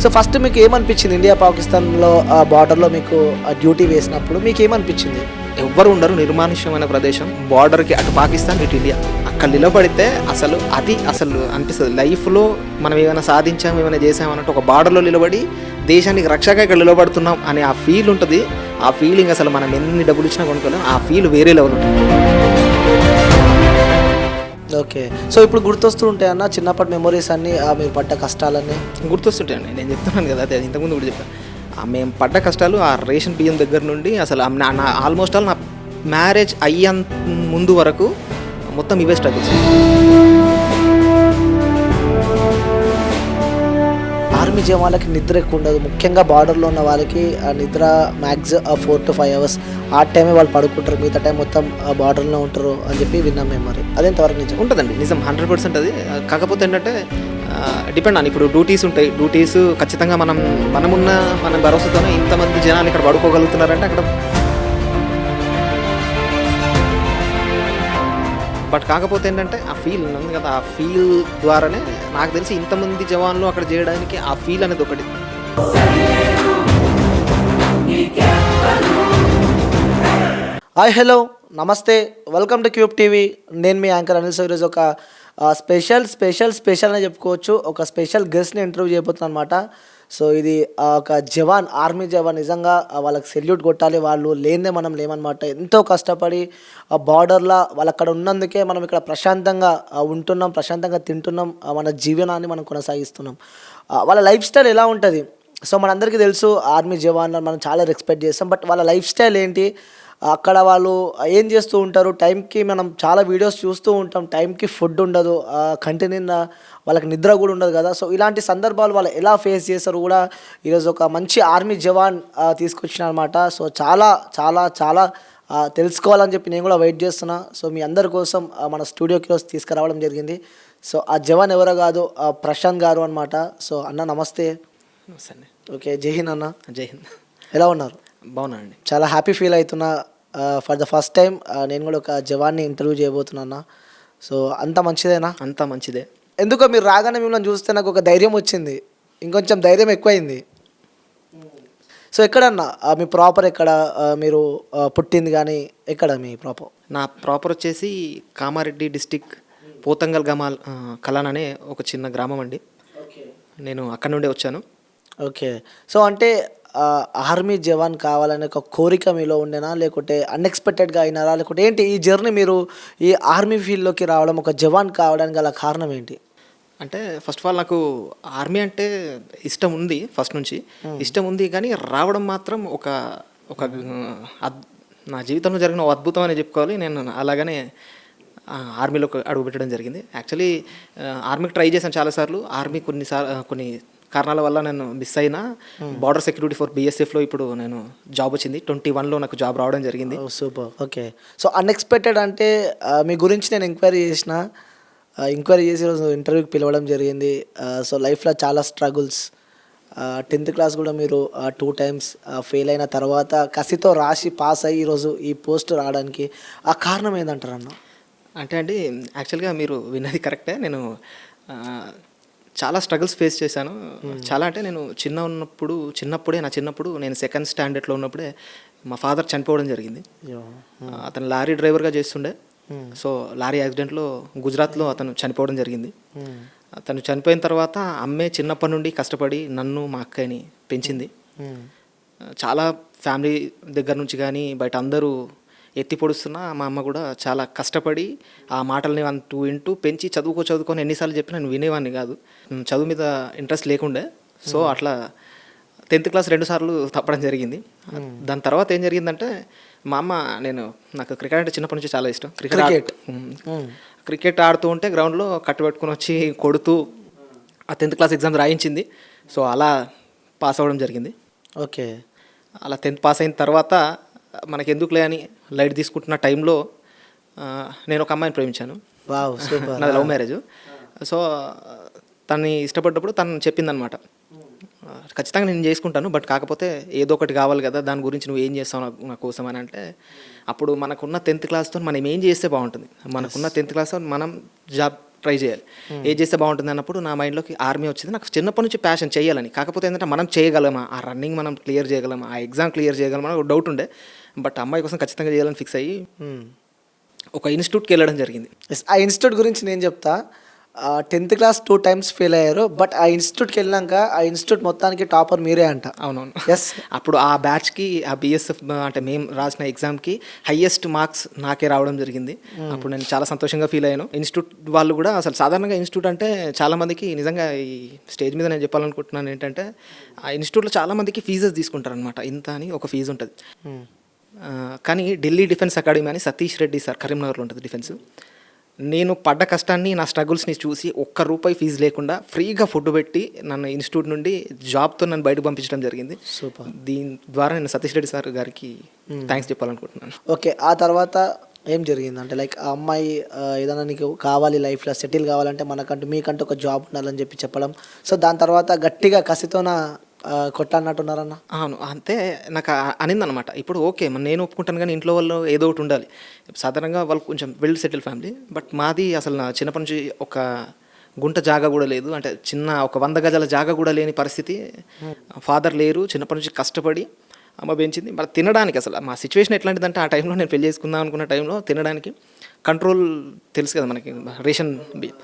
So first మీకు ఏమనిపించింది India పాకిస్తాన్లో బార్డర్లో మీకు డ్యూటీ వేసినప్పుడు మీకు ఏమనిపించింది? ఎవ్వరు ఉండరు, నిర్మానుష్యమైన ప్రదేశం, బార్డర్కి అటు పాకిస్తాన్ ఇటు ఇండియా. అక్కడ నిలబడితే అసలు అనిపిస్తుంది లైఫ్లో మనం ఏమైనా సాధించాం, ఏమైనా చేసామన్నట్టు ఒక బార్డర్లో నిలబడి దేశానికి రక్షగా ఇక్కడ నిలబడుతున్నాం అనే ఆ ఫీల్ ఉంటుంది. ఆ ఫీలింగ్ అసలు మనం ఎన్ని డబ్బులు ఇచ్చినా కొనుక్కోలేం. ఆ ఫీల్ వేరే లెవెల్ ఉంటుంది. ఓకే. సో ఇప్పుడు గుర్తొస్తూ ఉంటాయి అన్న చిన్నప్పటి మెమొరీస్ అన్నీ, మీరు పడ్డ కష్టాలన్నీ గుర్తొస్తుంటాయండి. నేను చెప్తున్నాను కదా, అదే ఇంతకుముందు కూడా చెప్పాను. మేము పడ్డ కష్టాలు ఆ రేషన్ బియ్యం దగ్గర నుండి అసలు నా ఆల్మోస్ట్ ఆల్ నా మ్యారేజ్ అయ్యేంత ముందు వరకు మొత్తం ఇవే స్ట్రగుల్స్. ఆర్మీ జవాన్లకి నిద్ర ఎక్కువ ఉండదు, ముఖ్యంగా బార్డర్లో ఉన్న వాళ్ళకి నిద్ర మ్యాక్స్ 4 to 5 hours. ఆ టైమే వాళ్ళు పడుకుంటారు, మిగతా టైం మొత్తం బార్డర్లో ఉంటారు అని చెప్పి విన్నాం మేము. మరి అదేంతవరకు నిజం? ఉంటుందండి, నిజం 100% అది. కాకపోతే ఏంటంటే డిపెండ్ అని ఇప్పుడు డ్యూటీస్ ఉంటాయి. డ్యూటీస్ ఖచ్చితంగా మన భరోసాతోనే ఇంతమంది జనాలు ఇక్కడ పడుకోగలుగుతున్నారంటే అక్కడ. బట్ కాకపోతే ఏంటంటే ఆ ఫీల్ ఉంది కదా, ఆ ఫీల్ ద్వారానే నాకు తెలిసి ఇంతమంది జవాన్లు అక్కడ చేయడానికి ఆ ఫీల్ అనేది ఒకటి. హాయ్, హలో, నమస్తే, వెల్కమ్ టు క్యూబ్ టీవీ. నేను మీ యాంకర్ అనిల్. సో ఈరోజు ఒక స్పెషల్ అని చెప్పుకోవచ్చు. ఒక స్పెషల్ గెస్ట్ని ఇంటర్వ్యూ చేయబోతున్నాను అనమాట. సో ఇది ఒక జవాన్, ఆర్మీ జవాన్. నిజంగా వాళ్ళకి సెల్యూట్ కొట్టాలి. వాళ్ళు లేనిదే మనం లేమన్నమాట. ఎంతో కష్టపడి బార్డర్లో వాళ్ళు అక్కడ ఉన్నందుకే మనం ఇక్కడ ప్రశాంతంగా ఉంటున్నాం, ప్రశాంతంగా తింటున్నాం, మన జీవనాన్ని మనం కొనసాగిస్తున్నాం. వాళ్ళ లైఫ్ స్టైల్ ఎలా ఉంటుంది? సో మనందరికీ తెలుసు, ఆర్మీ జవాన్లను మనం చాలా రెస్పెక్ట్ చేస్తాం. బట్ వాళ్ళ లైఫ్ స్టైల్ ఏంటి, అక్కడ వాళ్ళు ఏం చేస్తూ ఉంటారు? టైంకి మనం చాలా వీడియోస్ చూస్తూ ఉంటాం, టైంకి ఫుడ్ ఉండదు, కంటి నిండా వాళ్ళకి నిద్ర కూడా ఉండదు కదా. సో ఇలాంటి సందర్భాలు వాళ్ళు ఎలా ఫేస్ చేస్తారు కూడా ఈరోజు ఒక మంచి ఆర్మీ జవాన్ తీసుకొచ్చిన అనమాట. సో చాలా చాలా చాలా తెలుసుకోవాలని చెప్పి నేను కూడా వెయిట్ చేస్తున్నా. సో మీ అందరి కోసం మన స్టూడియోకి రోజు తీసుకురావడం జరిగింది. సో ఆ జవాన్ ఎవరో కాదు, ప్రశాంత్ గారు అనమాట. సో అన్న నమస్తే. నమస్తే. ఓకే, జై హింద్ అన్న. జై హింద్. ఎలా ఉన్నారు? బాగున్నానండి. చాలా హ్యాపీ ఫీల్ అవుతున్నా. ఫర్ ద ఫస్ట్ టైం నేను కూడా ఒక జవాన్ని ఇంటర్వ్యూ చేయబోతున్నా. సో అంత మంచిదేనా? అంతా మంచిదే. ఎందుకో మీరు రాగానే మిమ్మల్ని చూస్తే నాకు ఒక ధైర్యం వచ్చింది, ఇంకొంచెం ధైర్యం ఎక్కువైంది. సో ఎక్కడన్నా మీ ప్రాపర్ ఎక్కడ, మీరు పుట్టింది కానీ ఎక్కడ మీ ప్రాపర్? నా ప్రాపర్ వచ్చేసి కామారెడ్డి డిస్టిక్ పోతంగల్ కలాన్ అనే ఒక చిన్న గ్రామం అండి. నేను అక్కడ నుండే వచ్చాను. ఓకే. సో అంటే ఆర్మీ జవాన్ కావాలనే ఒక కోరిక మీలో ఉండేనా, లేకుంటే అన్ఎక్స్పెక్టెడ్గా అయినారా, లేకుంటే ఏంటి ఈ జర్నీ? మీరు ఈ ఆర్మీ ఫీల్డ్లోకి రావడం, ఒక జవాన్ కావడానికి గల కారణం ఏంటి? అంటే ఫస్ట్ ఆఫ్ ఆల్ నాకు ఆర్మీ అంటే ఇష్టం ఉంది, ఫస్ట్ నుంచి ఇష్టం ఉంది. కానీ రావడం మాత్రం ఒక నా జీవితంలో జరిగిన ఒక అద్భుతం అని చెప్పుకోవాలి. నేను అలాగనే ఆర్మీలోకి అడుగు పెట్టడం జరిగింది. యాక్చువల్లీ ఆర్మీకి ట్రై చేశాను చాలాసార్లు. ఆర్మీ కొన్ని కారణాల వల్ల నేను మిస్ అయినా బార్డర్ సెక్యూరిటీ ఫర్ BSFలో ఇప్పుడు నేను జాబ్ వచ్చింది. 21లో నాకు జాబ్ రావడం జరిగింది. సూపర్. ఓకే. సో అన్ఎక్స్పెక్టెడ్ అంటే మీ గురించి నేను ఎంక్వైరీ చేసి ఈరోజు ఇంటర్వ్యూకి పిలవడం జరిగింది. సో లైఫ్లో చాలా స్ట్రగుల్స్, 10th క్లాస్ కూడా మీరు 2 times ఫెయిల్ అయిన తర్వాత కసితో రాసి పాస్ అయ్యి ఈరోజు ఈ పోస్ట్ రావడానికి ఆ కారణం ఏంటంటారు అన్న? అంటే అండి, యాక్చువల్గా మీరు విన్నది కరెక్టే. నేను చాలా స్ట్రగుల్స్ ఫేస్ చేశాను. చాలా అంటే నేను చిన్నప్పుడు నేను 2nd standardలో ఉన్నప్పుడే మా ఫాదర్ చనిపోవడం జరిగింది. అతను లారీ డ్రైవర్గా చేస్తుండే. సో లారీ యాక్సిడెంట్లో గుజరాత్లో అతను చనిపోవడం జరిగింది. అతను చనిపోయిన తర్వాత అమ్మే చిన్నప్పటి నుండి కష్టపడి నన్ను మా అక్కని పెంచింది. చాలా ఫ్యామిలీ దగ్గర నుంచి కానీ బయట అందరూ ఎత్తి పొడుస్తున్నా మా అమ్మ కూడా చాలా కష్టపడి ఆ మాటల్ని వింటూ పెంచి చదువుకొని ఎన్నిసార్లు చెప్పినా నేను వినేవాడిని కాదు. చదువు మీద ఇంట్రెస్ట్ లేకుండే. సో అట్లా 10th క్లాస్ 2 సార్లు తప్పడం జరిగింది. దాని తర్వాత ఏం జరిగిందంటే మా అమ్మ, నాకు క్రికెట్ అంటే చిన్నప్పటి నుంచి చాలా ఇష్టం. క్రికెట్ ఆడుతూ ఉంటే గ్రౌండ్లో కట్టుబెట్టుకుని వచ్చి కొడుతూ ఆ 10th క్లాస్ ఎగ్జామ్ రాయించింది. సో అలా పాస్ అవ్వడం జరిగింది. ఓకే. అలా 10th పాస్ అయిన తర్వాత మనకి ఎందుకులే అని లైట్ తీసుకుంటున్న టైంలో నేను ఒక అమ్మాయిని ప్రేమించాను. నాది లవ్ మ్యారేజ్. సో తన్ని ఇష్టపడ్డప్పుడు తను చెప్పిందనమాట, ఖచ్చితంగా నేను చేసుకుంటాను, బట్ కాకపోతే ఏదో ఒకటి కావాలి కదా, దాని గురించి నువ్వు ఏం చేస్తావు నా కోసం అని అంటే, అప్పుడు మనకున్న 10th క్లాస్తో మనం ఏం చేస్తే బాగుంటుంది, మనకున్న 10th క్లాస్తో మనం ట్రై చేయాలి, ఏది చేస్తే బాగుంటుంది అన్నప్పుడు నా మైండ్లోకి ఆర్మీ వచ్చింది. నాకు చిన్నప్పటి నుంచి ప్యాషన్ చేయాలని. కాకపోతే ఏంటంటే మనం చేయగలమా, ఆ రన్నింగ్ మనం క్లియర్ చేయగలమా, ఆ ఎగ్జామ్ క్లియర్ చేయగలమా ఒక డౌట్ ఉండే. బట్ అమ్మాయి కోసం ఖచ్చితంగా చేయాలని ఫిక్స్ అయ్యి ఒక ఇన్స్టిట్యూట్కి వెళ్ళడం జరిగింది. ఆ ఇన్స్టిట్యూట్ గురించి నేను చెప్తా. 10th క్లాస్ 2 times ఫెయిల్ అయ్యారు. బట్ ఆ ఇన్స్టిట్యూట్కి వెళ్ళాక ఆ ఇన్స్టిట్యూట్ మొత్తానికి టాపర్ మీరే అంట. అవునవును. ఎస్. అప్పుడు ఆ బ్యాచ్కి, ఆ బిఎస్ఎఫ్ అంటే మేము రాసిన ఎగ్జామ్కి హైయెస్ట్ మార్క్స్ నాకే రావడం జరిగింది. అప్పుడు నేను చాలా సంతోషంగా ఫీల్ అయ్యాను. ఇన్స్టిట్యూట్ వాళ్ళు కూడా అసలు సాధారణంగా ఇన్స్టిట్యూట్ అంటే చాలామందికి నిజంగా ఈ స్టేజ్ మీద నేను చెప్పాలనుకుంటున్నాను ఏంటంటే, ఆ ఇన్స్టిట్యూట్లో చాలామందికి ఫీజెస్ తీసుకుంటారనమాట. ఇంత అని ఒక ఫీజు ఉంటుంది. కానీ ఢిల్లీ డిఫెన్స్ అకాడమీ అని సతీష్ రెడ్డి సార్, కరీంనగర్లో ఉంటుంది డిఫెన్స్. నేను పడ్డ కష్టాన్ని, నా స్ట్రగుల్స్ని చూసి ₹1 ఫీజు లేకుండా ఫ్రీగా ఫుడ్ పెట్టి నన్ను ఇన్స్టిట్యూట్ నుండి జాబ్తో నన్ను బయటకు పంపించడం జరిగింది. సూపర్. దీని ద్వారా నేను సతీష్ రెడ్డి సార్ గారికి థ్యాంక్స్ చెప్పాలనుకుంటున్నాను. ఓకే. ఆ తర్వాత ఏం జరిగింది అంటే లైక్ ఆ అమ్మాయి ఏదైనా నీకు కావాలి లైఫ్లో సెటిల్ కావాలంటే మనకంటూ మీకంటూ ఒక జాబ్ ఉండాలని చెప్పడం. సో దాని తర్వాత గట్టిగా కసితోన కొట్టన్నట్టున్నారన్న. అవును, అంతే. నాకు అనిందనమాట. ఇప్పుడు ఓకే, నేను ఒప్పుకుంటాను, కానీ ఇంట్లో వాళ్ళు ఏదో ఒకటి ఉండాలి. సాధారణంగా వాళ్ళు కొంచెం వెల్ సెటిల్ ఫ్యామిలీ. బట్ మాది అసలు నా చిన్నప్పటి నుంచి ఒక గుంట జాగా కూడా లేదు. అంటే ఒక 100 గజాల జాగా కూడా లేని పరిస్థితి. ఫాదర్ లేరు. చిన్నప్పటి నుంచి కష్టపడి అమ్మ పెంచింది. మరి తినడానికి అసలు మా సిచ్యువేషన్ ఎట్లాంటిదంటే, ఆ టైంలో నేను పెళ్లి చేసుకుందాం అనుకున్న టైంలో తినడానికి కంట్రోల్ తెలుసు కదా మనకి, రేషన్ బియ్యం.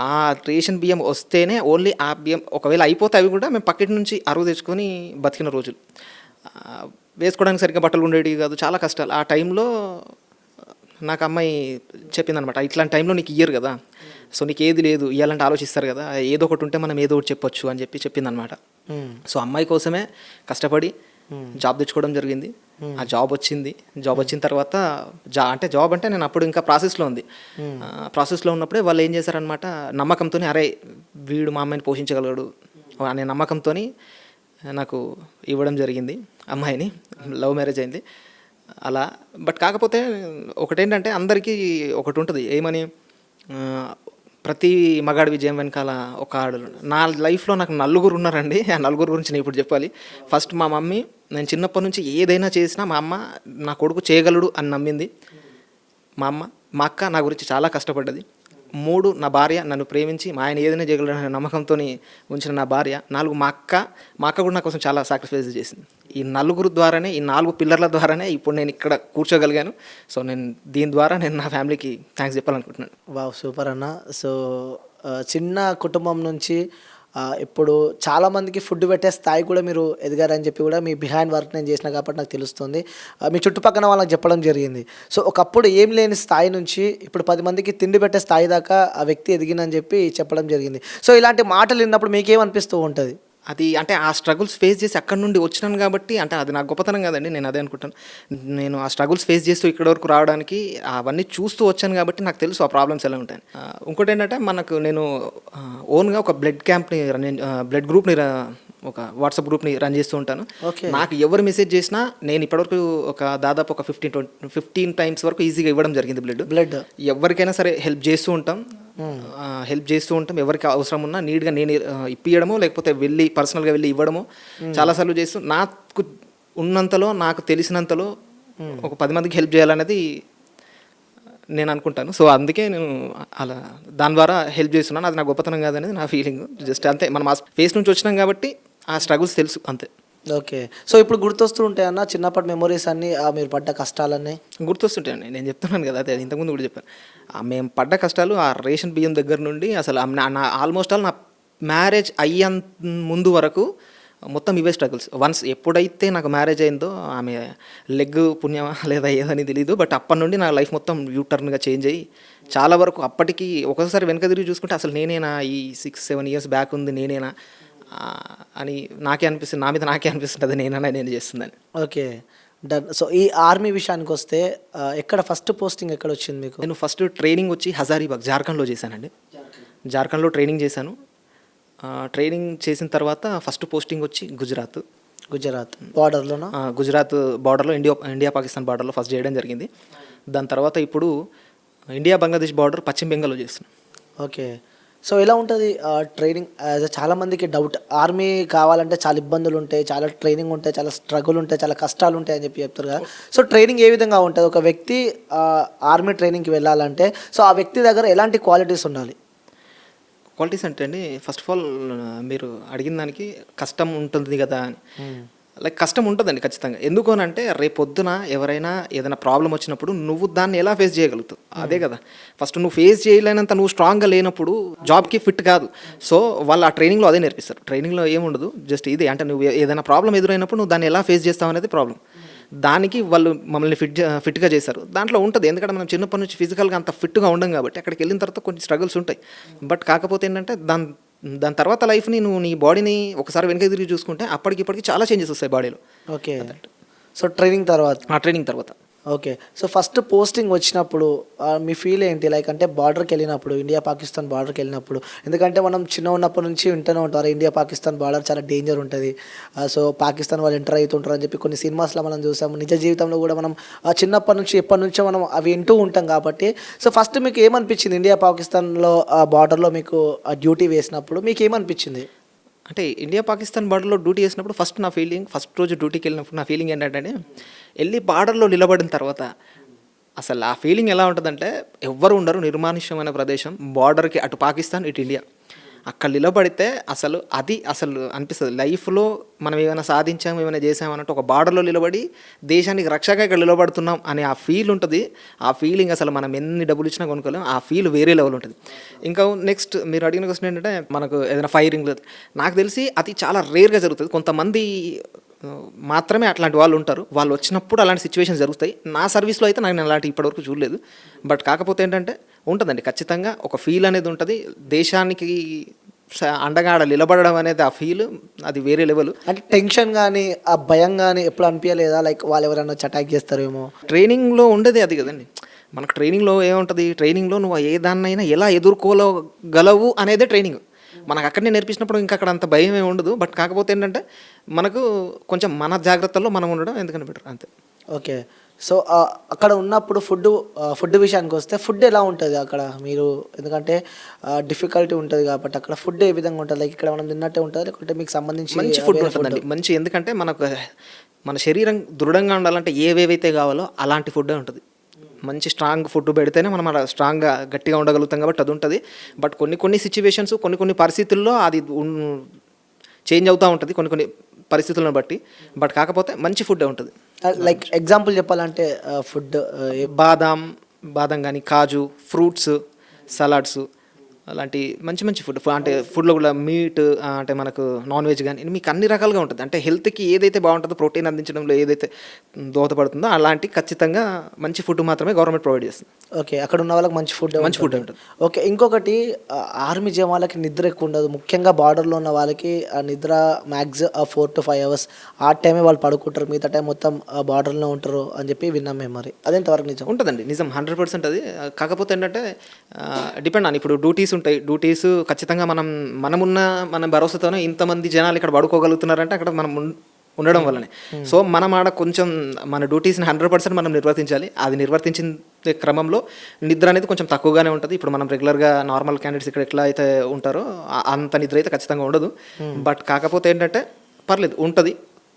ఆ రేషన్ బియ్యం వస్తేనే ఓన్లీ ఆ బియ్యం, ఒకవేళ అయిపోతే అవి కూడా మేము పక్కటి నుంచి అరువు తెచ్చుకొని బతికిన రోజులు. వేసుకోవడానికి సరిగ్గా బట్టలు ఉండేవి కాదు, చాలా కష్టాలు. ఆ టైంలో నాకు అమ్మాయి చెప్పిందనమాట, ఇట్లాంటి టైంలో నీకు ఇయ్యరు కదా, సో నీకు ఏది లేదు ఇవ్వాలంటే ఆలోచిస్తారు కదా, ఏదో ఒకటి ఉంటే మనం ఏదో ఒకటి చెప్పొచ్చు అని చెప్పిందనమాట. సో అమ్మాయి కోసమే కష్టపడి జాబ్ తెచ్చుకోవడం జరిగింది. ఆ జాబ్ వచ్చింది. జాబ్ వచ్చిన తర్వాత జాబ్ అంటే నేను అప్పుడు ఇంకా ప్రాసెస్లో ఉంది. ప్రాసెస్లో ఉన్నప్పుడే వాళ్ళు ఏం చేశారనమాట, నమ్మకంతో అరే వీడు మా అమ్మాయిని పోషించగలడు అనే నమ్మకంతో నాకు ఇవ్వడం జరిగింది. అమ్మాయిని లవ్ మ్యారేజ్ అయింది అలా. బట్ కాకపోతే ఒకటేంటంటే, అందరికీ ఒకటి ఉంటుంది, ఏమని, ప్రతి మగాడి విజయం వెనకాల ఒక ఆడు. నా లైఫ్లో నాకు 4 ఉన్నారండి. ఆ 4 గురించి నేను ఇప్పుడు చెప్పాలి. ఫస్ట్ మా మమ్మీ, నేను చిన్నప్పటి నుంచి ఏదైనా చేసినా మా అమ్మ నా కొడుకు చేయగలడు అని నమ్మింది. మా అమ్మ. మా అక్క నా గురించి చాలా కష్టపడ్డది. 3 నా భార్య, నన్ను ప్రేమించి మా ఆయన ఏదైనా చేయగలడు అనే నమ్మకంతో ఉంచిన నా భార్య. 4 మా అక్క కూడా నా కోసం చాలా సాక్రిఫైస్ చేసింది. ఈ 4 ద్వారానే, ఈ 4 పిల్లర్ల ద్వారానే ఇప్పుడు నేను ఇక్కడ కూర్చోగలిగాను. సో నేను దీని ద్వారా నేను నా ఫ్యామిలీకి థ్యాంక్స్ చెప్పాలనుకుంటున్నాను. వావ్, సూపర్ అన్న. సో చిన్న కుటుంబం నుంచి ఇప్పుడు చాలామందికి ఫుడ్ పెట్టే స్థాయి కూడా మీరు ఎదిగారని చెప్పి కూడా మీ బిహైండ్ వర్క్ నేను చేసిన కాబట్టి నాకు తెలుస్తుంది. మీ చుట్టుపక్కల వాళ్ళకి చెప్పడం జరిగింది. సో ఒకప్పుడు ఏం లేని స్థాయి నుంచి ఇప్పుడు 10 మందికి తిండి పెట్టే స్థాయి దాకా ఆ వ్యక్తి ఎదిగినని చెప్పి చెప్పడం జరిగింది. సో ఇలాంటి మాటలు విన్నప్పుడు మీకేమనిపిస్తూ ఉంటుంది? అది అంటే ఆ స్ట్రగుల్స్ ఫేస్ చేసి అక్కడి నుండి వచ్చినాను కాబట్టి, అంటే అది నా గొప్పతనం కాదండి, నేను అదే అనుకుంటాను. నేను ఆ స్ట్రగుల్స్ ఫేస్ చేస్తూ ఇక్కడి వరకు రావడానికి అవన్నీ చూస్తూ వచ్చాను కాబట్టి నాకు తెలుసు ఆ ప్రాబ్లమ్స్ ఎలా ఉంటాయి. ఇంకోటి ఏంటంటే, నేను ఓన్గా ఒక బ్లడ్ గ్రూప్ని ఒక వాట్సాప్ గ్రూప్ని రన్ చేస్తూ ఉంటాను. నాకు ఎవరు మెసేజ్ చేసినా నేను ఇప్పటివరకు దాదాపు ఒక 15 times వరకు ఈజీగా ఇవ్వడం జరిగింది బ్లడ్. ఎవరికైనా సరే హెల్ప్ చేస్తూ ఉంటాం. ఎవరికి అవసరం ఉన్నా నీట్గా నేను ఇప్పియడమో, లేకపోతే పర్సనల్గా వెళ్ళి ఇవ్వడమో చాలాసార్లు చేస్తూ, నాకు ఉన్నంతలో, నాకు తెలిసినంతలో ఒక 10 మందికి హెల్ప్ చేయాలనేది నేను అనుకుంటాను. సో అందుకే నేను అలా దాని ద్వారా హెల్ప్ చేస్తున్నాను. అది నా గొప్పతనం కాదనేది నా ఫీలింగ్. జస్ట్ అంతే, మనం ఆ ఫేస్ నుంచి వచ్చినాం కాబట్టి ఆ స్ట్రగుల్స్ తెలుసు అంతే. ఓకే. సో ఇప్పుడు గుర్తొస్తూ ఉంటాయి అన్న చిన్నప్పటి మెమొరీస్ అన్నీ, మీరు పడ్డ కష్టాలన్నీ గుర్తొస్తుంటాయండి. నేను చెప్తున్నాను కదా, అదే ఇంతకుముందు కూడా చెప్పాను. మేము పడ్డ కష్టాలు ఆ రేషన్ బియ్యం దగ్గర నుండి అసలు ఆల్మోస్ట్ నా మ్యారేజ్ అయ్యేంత ముందు వరకు మొత్తం ఇవే స్ట్రగుల్స్. వన్స్ ఎప్పుడైతే నాకు మ్యారేజ్ అయిందో, ఆమె లెగ్ పుణ్యమా లేదా ఏదని తెలీదు, బట్ అప్పటి నుండి నా లైఫ్ మొత్తం యూటర్న్గా చేంజ్ అయ్యి చాలా వరకు, అప్పటికి ఒకసారి వెనక తిరిగి చూసుకుంటే అసలు నేనేనా, ఈ 6-7 years బ్యాక్ ఉంది నేనేనా అని నాకే అనిపిస్తుంది, నా మీద నాకే అనిపిస్తుంది అది నేను చేస్తుందని. Okay, done. సో ఈ ఆర్మీ విషయానికి వస్తే ఎక్కడ ఫస్ట్ పోస్టింగ్ ఎక్కడ వచ్చింది మీకు? నేను ఫస్ట్ ట్రైనింగ్ వచ్చి హజారీబాగ్, జార్ఖండ్లో చేశానండి. జార్ఖండ్లో ట్రైనింగ్ చేశాను. ట్రైనింగ్ చేసిన తర్వాత ఫస్ట్ పోస్టింగ్ వచ్చి గుజరాత్ బార్డర్లోనా? గుజరాత్ బార్డర్లో, ఇండియా పాకిస్తాన్ బార్డర్లో ఫస్ట్ చేయడం జరిగింది. దాని తర్వాత ఇప్పుడు ఇండియా బంగ్లాదేశ్ బార్డర్ పశ్చిమ బెంగాల్లో చేస్తున్నాను. ఓకే. సో ఎలా ఉంటుంది ట్రైనింగ్? చాలామందికి డౌట్, ఆర్మీ కావాలంటే చాలా ఇబ్బందులు ఉంటాయి, చాలా ట్రైనింగ్ ఉంటాయి, చాలా స్ట్రగుల్ ఉంటాయి, చాలా కష్టాలు ఉంటాయి అని చెప్పి చెప్తారు కదా. సో ట్రైనింగ్ ఏ విధంగా ఉంటుంది? ఒక వ్యక్తి ఆర్మీ ట్రైనింగ్కి వెళ్ళాలంటే సో ఆ వ్యక్తి దగ్గర ఎలాంటి క్వాలిటీస్ ఉండాలి? క్వాలిటీస్ అంటే అండి, ఫస్ట్ ఆఫ్ ఆల్ మీరు అడిగిన దానికి కష్టం ఉంటుంది కదా అని. లైక్ కష్టం ఉంటుందండి ఖచ్చితంగా. ఎందుకు అని అంటే రేపొద్దున ఎవరైనా ఏదైనా ప్రాబ్లం వచ్చినప్పుడు నువ్వు దాన్ని ఎలా ఫేస్ చేయగలుగుతావు, అదే కదా. ఫస్ట్ నువ్వు ఫేస్ చేయలేనంత నువ్వు స్ట్రాంగ్గా లేనప్పుడు జాబ్కి ఫిట్ కాదు. సో వాళ్ళు ఆ ట్రైనింగ్లో అదే నేర్పిస్తారు. ట్రైనింగ్లో ఏముండదు, జస్ట్ ఇదే అంటే నువ్వు ఏదైనా ప్రాబ్లం ఎదురైనప్పుడు నువ్వు దాన్ని ఎలా ఫేస్ చేస్తావు అనేది ప్రాబ్లం. దానికి వాళ్ళు మమ్మల్ని ఫిట్గా చేశారు. దాంట్లో ఉంటుంది, ఎందుకంటే మనం చిన్నప్పటి నుంచి ఫిజికల్గా అంత ఫిట్గా ఉండం కాబట్టి అక్కడికి వెళ్ళిన తర్వాత కొంచెం స్ట్రగుల్స్ ఉంటాయి. బట్ కాకపోతే ఏంటంటే దాని తర్వాత లైఫ్ని నువ్వు నీ బాడీని ఒకసారి వెనక తిరిగి చూసుకుంటే అప్పటికి చాలా చేంజెస్ వస్తాయి బాడీలో. ఓకే. సో ట్రైనింగ్ తర్వాత ఆ ట్రైనింగ్ తర్వాత ఓకే. సో ఫస్ట్ పోస్టింగ్ వచ్చినప్పుడు మీ ఫీల్ ఏంటి? లైక్ అంటే బార్డర్కి వెళ్ళినప్పుడు, ఇండియా పాకిస్తాన్ బార్డర్కి వెళ్ళినప్పుడు, ఎందుకంటే మనం చిన్న ఉన్నప్పటి నుంచి వింటూనే ఉంటారు ఇండియా పాకిస్తాన్ బార్డర్ చాలా డేంజర్ ఉంటుంది. సో పాకిస్తాన్ వాళ్ళు ఎంటర్ అవుతుంటారు అని చెప్పి కొన్ని సినిమాస్లో మనం చూసాము. నిజ జీవితంలో కూడా మనం చిన్నప్పటి నుంచి ఎప్పటి నుంచో మనం అవి వింటూ ఉంటాం కాబట్టి. సో ఫస్ట్ మీకు ఏమనిపించింది ఇండియా పాకిస్తాన్లో బార్డర్లో మీకు డ్యూటీ వేసినప్పుడు మీకు ఏమనిపించింది? అంటే ఇండియా పాకిస్తాన్ బార్డర్లో డ్యూటీ చేసినప్పుడు ఫస్ట్ రోజు డ్యూటీకి వెళ్ళినప్పుడు నా ఫీలింగ్ ఏంటంటే, వెళ్ళి బార్డర్లో నిలబడిన తర్వాత అసలు ఆ ఫీలింగ్ ఎలా ఉంటుందంటే, ఎవ్వరు ఉండరు, నిర్మానుష్యమైన ప్రదేశం, బార్డర్కి అటు పాకిస్తాన్ ఇటు ఇండియా. అక్కడ నిలబడితే అసలు అనిపిస్తుంది లైఫ్లో మనం ఏమైనా సాధించాము, ఏమైనా చేసామన్నట్టు ఒక బార్డర్లో నిలబడి దేశానికి రక్షగా ఇక్కడ నిలబడుతున్నాం అనే ఆ ఫీల్ ఉంటుంది. ఆ ఫీలింగ్ అసలు మనం ఎన్ని డబ్బులు ఇచ్చినా కొనుక్కోలేం. ఆ ఫీల్ వేరే లెవెల్ ఉంటుంది. ఇంకా నెక్స్ట్ మీరు అడిగిన క్వశ్చన్ ఏంటంటే, మనకు ఏదైనా ఫైరింగ్, నాకు తెలిసి అది చాలా రేర్గా జరుగుతుంది. కొంతమంది మాత్రమే అట్లాంటి వాళ్ళు ఉంటారు. వాళ్ళు వచ్చినప్పుడు అలాంటి సిచ్యువేషన్స్ జరుగుతాయి. నా సర్వీస్లో అయితే నేను అలాంటి ఇప్పటివరకు చూడలేదు. బట్ కాకపోతే ఏంటంటే ఉంటుందండి, ఖచ్చితంగా ఒక ఫీల్ అనేది ఉంటుంది. దేశానికి అండగా ఆడ నిలబడడం అనేది ఆ ఫీల్ అది వేరే లెవెల్. అంటే టెన్షన్ కానీ ఆ భయం కానీ ఎప్పుడు అనిపించలేదా? లైక్ వాళ్ళు ఎవరైనా అటాక్ చేస్తారేమో. ట్రైనింగ్లో ఉండేది అది కదండి. మనకు ట్రైనింగ్లో ఏముంటుంది, ట్రైనింగ్లో నువ్వు ఏ దాన్నైనా ఎలా ఎదుర్కోగలవు అనేదే ట్రైనింగ్. మనకు అక్కడనే నేర్పించినప్పుడు ఇంకా అక్కడ అంత భయం ఏమి ఉండదు. బట్ కాకపోతే ఏంటంటే మనకు కొంచెం మన జాగ్రత్తల్లో మనం ఉండడం ఎందుకంటే బెటర్ అంతే. ఓకే. సో అక్కడ ఉన్నప్పుడు ఫుడ్ విషయానికి వస్తే ఫుడ్ ఎలా ఉంటుంది అక్కడ మీరు? ఎందుకంటే డిఫికల్టీ ఉంటుంది కాబట్టి అక్కడ ఫుడ్ ఏ విధంగా ఉంటుంది? లైక్ ఇక్కడ మనం తిన్నట్టే ఉంటుంది లేకుంటే మీకు సంబంధించి మంచి ఫుడ్ ఉంటుందండి. మంచి, ఎందుకంటే మన శరీరం దృఢంగా ఉండాలంటే ఏవేవైతే కావాలో అలాంటి ఫుడ్డే ఉంటుంది. మంచి స్ట్రాంగ్ ఫుడ్ పెడితేనే మనం అలా స్ట్రాంగ్గా గట్టిగా ఉండగలుగుతాం కాబట్టి అది ఉంటుంది. బట్ కొన్ని సిచ్యువేషన్స్ కొన్ని పరిస్థితుల్లో అది చేంజ్ అవుతూ ఉంటుంది కొన్ని పరిస్థితులను బట్టి. బట్ కాకపోతే మంచి ఫుడ్డే ఉంటుంది. లైక్ ఎగ్జాంపుల్ చెప్పాలంటే ఫుడ్ బాదం కానీ, కాజు, ఫ్రూట్స్, సలాడ్స్ అలాంటి మంచి ఫుడ్. అంటే ఫుడ్లో కూడా మీట్, అంటే మనకు నాన్ వెజ్ కానీ మీకు అన్ని రకాలుగా ఉంటుంది. అంటే హెల్త్కి ఏదైతే బాగుంటుందో, ప్రోటీన్ అందించడంలో ఏదైతే దోహదపడుతుందో అలాంటి ఖచ్చితంగా మంచి ఫుడ్ మాత్రమే గవర్నమెంట్ ప్రొవైడ్ చేస్తుంది. ఓకే. అక్కడ ఉన్న వాళ్ళకి మంచి ఫుడ్ ఉంటుంది. ఓకే. ఇంకొకటి ఆర్మీ జవాన్లకి నిద్ర ఎక్కువ ఉండదు. ముఖ్యంగా బార్డర్లో ఉన్న వాళ్ళకి నిద్ర మ్యాక్స్ 4 to 5 hours ఆ టైమే వాళ్ళు పడుకుంటారు. మిగతా టైం మొత్తం బార్డర్లో ఉంటారు అని చెప్పి విన్నాం మేము. మరి అదేంతవరకు నిజం? ఉంటుందండి, నిజం 100% అది. కాకపోతే ఏంటంటే డిపెండ్ అని, ఇప్పుడు డ్యూటీస్ ఖచ్చితంగా మన భరోసాతోనే ఇంతమంది జనాలు ఇక్కడ పడుకోగలుగుతున్నారంటే అక్కడ మనం ఉండడం వల్లనే. సో మనం ఆడ కొంచెం మన డ్యూటీస్ని 100% మనం నిర్వర్తించాలి. అది నిర్వర్తించిన క్రమంలో నిద్ర అనేది కొంచెం తక్కువగానే ఉంటుంది. ఇప్పుడు మనం రెగ్యులర్గా నార్మల్ క్యాండిడేట్స్ ఇక్కడ ఎట్లా అయితే ఉంటారో అంత నిద్ర అయితే ఖచ్చితంగా ఉండదు. బట్ కాకపోతే ఏంటంటే పర్లేదు, ఉంటుంది.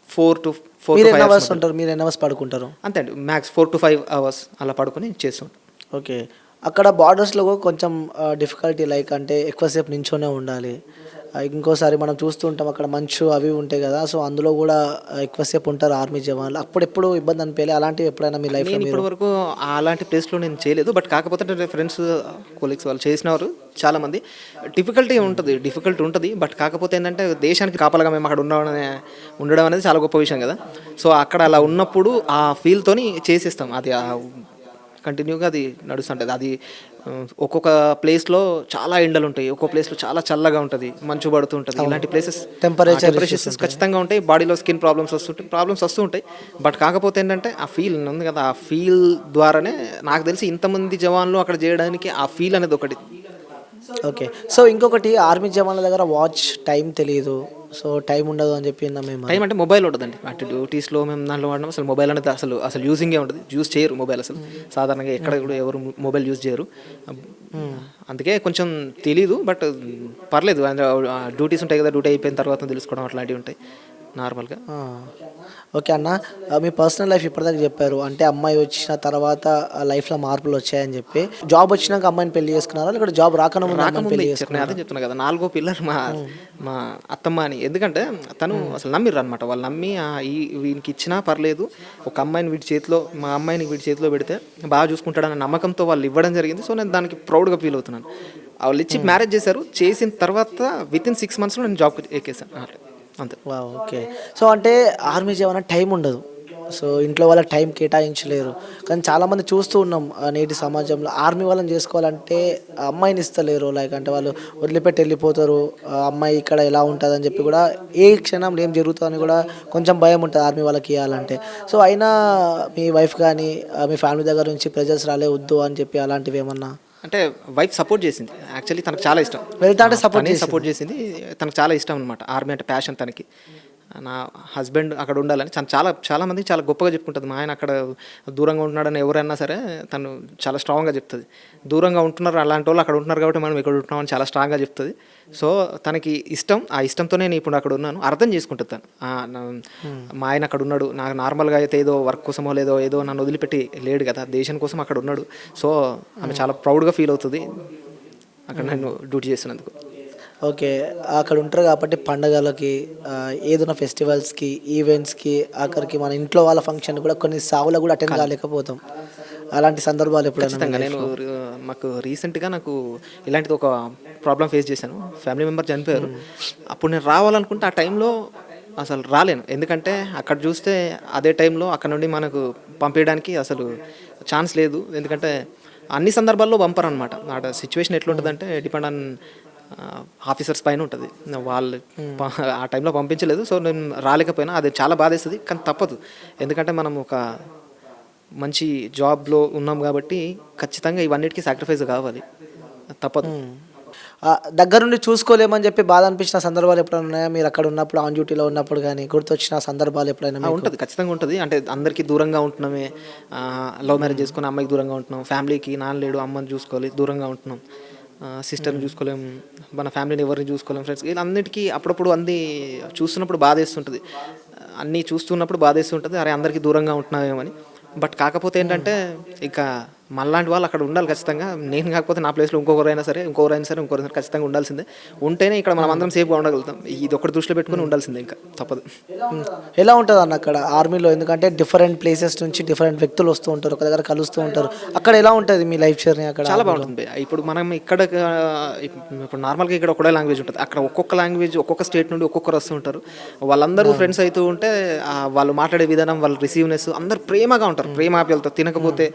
4 to 5 hours ఉంటారు. మీరు ఎన్ని అవర్స్ పడుకుంటారు? అంతే అండి, మ్యాక్స్ 4 to 5 hours అలా పడుకొని చేస్తుంటాం. ఓకే. అక్కడ బార్డర్స్లో కొంచెం డిఫికల్టీ, లైక్ అంటే ఎక్కువసేపు నించోనే ఉండాలి. ఇంకోసారి మనం చూస్తూ ఉంటాం అక్కడ మంచు అవి ఉంటాయి కదా. సో అందులో కూడా ఎక్కువసేపు ఉంటారు ఆర్మీ జవాన్లు. అప్పుడెప్పుడు ఇబ్బంది అనిపించలే అలాంటివి ఎప్పుడైనా మీ లైఫ్లో? నేను ఇప్పటి వరకు అలాంటి ప్లేస్లో నేను చేయలేదు. బట్ కాకపోతే ఫ్రెండ్స్, కొలీగ్స్ వాళ్ళు చేసినవారు చాలామంది. డిఫికల్టీ ఉంటుంది. బట్ కాకపోతే ఏంటంటే దేశానికి కాపలాగా మేము అక్కడ ఉండడం అనేది చాలా గొప్ప విషయం కదా. సో అక్కడ అలా ఉన్నప్పుడు ఆ ఫీల్తోని చేసేస్తాం. అది కంటిన్యూగా అది నడుస్తుంటుంది. అది ఒక్కొక్క ప్లేస్లో చాలా ఎండలు ఉంటాయి, ఒక్కొక్క ప్లేస్లో చాలా చల్లగా ఉంటుంది, మంచు పడుతూ ఉంటుంది. ఇలాంటి ప్లేసెస్ టెంపరేచర్స్ ఖచ్చితంగా ఉంటాయి. బాడీలో స్కిన్ ప్రాబ్లమ్స్ వస్తూ ఉంటాయి. బట్ కాకపోతే ఏంటంటే ఆ ఫీల్ ఉంది కదా, ఆ ఫీల్ ద్వారానే నాకు తెలిసి ఇంతమంది జవాన్లు అక్కడ చేయడానికి ఆ ఫీల్ అనేది ఒకటి. ఓకే. సో ఇంకొకటి, ఆర్మీ జవాన్ల దగ్గర వాచ్ టైం తెలియదు, సో టైం ఉండదు అని చెప్పి మేము. టైం అంటే మొబైల్ ఉంటుందండి. అటు డ్యూటీస్లో మేము దాంట్లో వాడినాం. అసలు మొబైల్ అనేది అసలు యూజింగే ఉంటుంది. యూజ్ చేయరు మొబైల్ అసలు. సాధారణంగా ఎక్కడ కూడా ఎవరు మొబైల్ యూజ్ చేయరు. అందుకే కొంచెం తెలీదు. బట్ పర్లేదు, డ్యూటీస్ ఉంటాయి కదా, డ్యూటీ అయిపోయిన తర్వాత తెలుసుకోవడం అట్లాంటివి ఉంటాయి. నార్మల్గా. ఓకే అన్న, మీ పర్సనల్ లైఫ్ ఇప్పటిదాకా చెప్పారు, అంటే అమ్మాయి వచ్చిన తర్వాత లైఫ్లో మార్పులు వచ్చాయని చెప్పి. జాబ్ వచ్చినాక అమ్మాయిని పెళ్లి చేసుకున్నారా, లేకపోతే జాబ్ రాకముందు అమ్మాయిని రాకముందే పెళ్లి ఇచ్చారు. నేను చేసుకున్నారా? అదే చెప్తున్నా కదా, 4వ పిల్లర్ మా మా అత్తమ్మ అని. ఎందుకంటే తను అసలు నమ్మిర్రు అనమాట. వాళ్ళు నమ్మి వీనికి ఇచ్చినా పర్లేదు, ఒక అమ్మాయిని వీడి చేతిలో, మా అమ్మాయిని వీడి చేతిలో పెడితే బాగా చూసుకుంటాడన్న నమ్మకంతో వాళ్ళు ఇవ్వడం జరిగింది. సో నేను దానికి ప్రౌడ్గా ఫీల్ అవుతున్నాను. వాళ్ళు ఇచ్చి మ్యారేజ్ చేశారు. చేసిన తర్వాత వితిన్ 6 monthsలో నేను జాబ్ ఎక్కేసాను అంతే. ఓకే. సో అంటే ఆర్మీ జవాన్ టైం ఉండదు, సో ఇంట్లో వాళ్ళ టైం కేటాయించలేరు. కానీ చాలామంది చూస్తూ ఉన్నాం నేటి సమాజంలో, ఆర్మీ వాళ్ళని చేసుకోవాలంటే అమ్మాయిని ఇస్తలేరు. లైక్ అంటే వాళ్ళు వదిలిపెట్టి వెళ్ళిపోతారు. అమ్మాయి ఇక్కడ ఎలా ఉంటుందని చెప్పి కూడా, ఏ క్షణంలో ఏం జరుగుతుందని కూడా కొంచెం భయం ఉంటుంది ఆర్మీ వాళ్ళకి ఇవ్వాలంటే. సో అయినా మీ వైఫ్ కానీ మీ ఫ్యామిలీ దగ్గర నుంచి ప్రెజర్స్ రాలే వద్దు అని చెప్పి అలాంటివి ఏమన్నా? అంటే వైఫ్ సపోర్ట్ చేసింది. యాక్చువల్లీ తనకు చాలా ఇష్టం వెళ్తా అంటే సపోర్ట్ చేసింది. తనకు చాలా ఇష్టం అనమాట ఆర్మీ అంటే, ప్యాషన్ తనకి. నా హస్బెండ్ అక్కడ ఉండాలని చాలా మంది చాలా గొప్పగా చెప్పుకుంటుంది. మా ఆయన అక్కడ దూరంగా ఉంటున్నాడని ఎవరైనా సరే తను చాలా స్ట్రాంగ్గా చెప్తుంది. దూరంగా ఉంటున్నారు, అలాంటి వాళ్ళు అక్కడ ఉంటున్నారు కాబట్టి మనం ఇక్కడ ఉంటున్నామని చాలా స్ట్రాంగ్గా చెప్తుంది. సో తనకి ఇష్టం, ఆ ఇష్టంతోనే నేను ఇప్పుడు అక్కడ ఉన్నాను. అర్థం చేసుకుంటుంది తను. మా ఆయన అక్కడ ఉన్నాడు, నాకు నార్మల్గా అయితే ఏదో వర్క్ కోసమో ఏదో నన్ను వదిలిపెట్టి లేడు కదా, దేశం కోసం అక్కడ ఉన్నాడు. సో ఆమె చాలా ప్రౌడ్గా ఫీల్ అవుతుంది అక్కడ నేను డ్యూటీ చేస్తున్నందుకు. ఓకే. అక్కడ ఉంటారు కాబట్టి పండగలకి, ఏదైనా ఫెస్టివల్స్కి, ఈవెంట్స్కి, ఆఖరికి మన ఇంట్లో వాళ్ళ ఫంక్షన్ కూడా కొన్ని సావులకు కూడా అటెండ్ కాలేకపోతాం. అలాంటి సందర్భాలు ఎప్పుడైనా? ఖచ్చితంగా. మాకు రీసెంట్గా నాకు ఇలాంటిది ఒక ప్రాబ్లం ఫేస్ చేశాను. ఫ్యామిలీ మెంబర్ చనిపోయారు. అప్పుడు నేను రావాలనుకుంటే ఆ టైంలో అసలు రాలేను. ఎందుకంటే అక్కడ చూస్తే అదే టైంలో అక్కడ నుండి మనకు పంపించడానికి అసలు ఛాన్స్ లేదు. ఎందుకంటే అన్ని సందర్భాల్లో పంపరు అనమాట. ఆ సిచ్యువేషన్ ఎట్లుంటుందంటే డిపెండ్ ఆన్ ఆఫీసర్స్ పైన ఉంటుంది. వాళ్ళు ఆ టైంలో పంపించలేదు. సో నేను రాలేకపోయినా అది చాలా బాధేస్తుంది. కానీ తప్పదు, ఎందుకంటే మనం ఒక మంచి జాబ్లో ఉన్నాం కాబట్టి ఖచ్చితంగా ఇవన్నిటికీ సాక్రిఫైస్ కావాలి, తప్పదు. దగ్గరుండి చూసుకోలేమని చెప్పి బాధ అనిపించిన సందర్భాలు ఎప్పుడైనా ఉన్నాయా? మీరు అక్కడ ఉన్నప్పుడు, ఆన్ డ్యూటీలో ఉన్నప్పుడు కానీ గుర్తొచ్చిన సందర్భాలు ఎప్పుడైనా? ఉంటుంది, ఖచ్చితంగా ఉంటుంది. అంటే అందరికీ దూరంగా ఉంటున్నామే, లవ్ మ్యారేజ్ చేసుకుని అమ్మాయికి దూరంగా ఉంటున్నాం, ఫ్యామిలీకి నాన్న లేడు అమ్మని చూసుకోవాలి దూరంగా ఉంటున్నాం, సిస్టర్ని చూసుకోలేం, మన ఫ్యామిలీని ఎవరిని చూసుకోలేం, ఫ్రెండ్స్ వీళ్ళందరికీ అప్పుడప్పుడు అన్నీ చూస్తున్నప్పుడు బాధేస్తుంటుంది. అన్నీ చూస్తున్నప్పుడు బాధేస్తుంటుంది, అరే అందరికీ దూరంగా ఉంటున్నామేమని. బట్ కాకపోతే ఏంటంటే ఇక మనలాంటి వాళ్ళు అక్కడ ఉండాలి ఖచ్చితంగా. నేను కాకపోతే నా ప్లేస్లో ఇంకొకరైనా సరే ఖచ్చితంగా ఉండాల్సిందే. ఉంటేనే ఇక్కడ మనం అందరం సేఫ్గా ఉండగలుగుతాం. ఇది ఒకటి దృష్టిలో పెట్టుకుని ఉండాల్సిందే, ఇంకా తప్పదు. ఎలా ఉంటుంది అన్న అక్కడ ఆర్మీలో? ఎందుకంటే డిఫరెంట్ ప్లేసెస్ నుంచి డిఫరెంట్ వ్యక్తులు వస్తూ ఉంటారు, ఒక దగ్గర కలుస్తూ ఉంటారు. అక్కడ ఎలా ఉంటుంది మీ లైఫ్ జర్నీ అక్కడ? చాలా బాగుంటుంది. ఇప్పుడు మనం ఇక్కడ ఇప్పుడు నార్మల్గా ఇక్కడ ఒకటే లాంగ్వేజ్ ఉంటుంది, అక్కడ ఒక్కొక్క లాంగ్వేజ్ ఒక్కొక్క స్టేట్ నుండి ఒక్కొక్కరు వస్తూ ఉంటారు. వాళ్ళందరూ ఫ్రెండ్స్ అవుతూ ఉంటే వాళ్ళు మాట్లాడే విధానం, వాళ్ళ రిసీవ్నెస్, అందరు ప్రేమగా ఉంటారు. ప్రేమాప్యాలతో తినకపోతే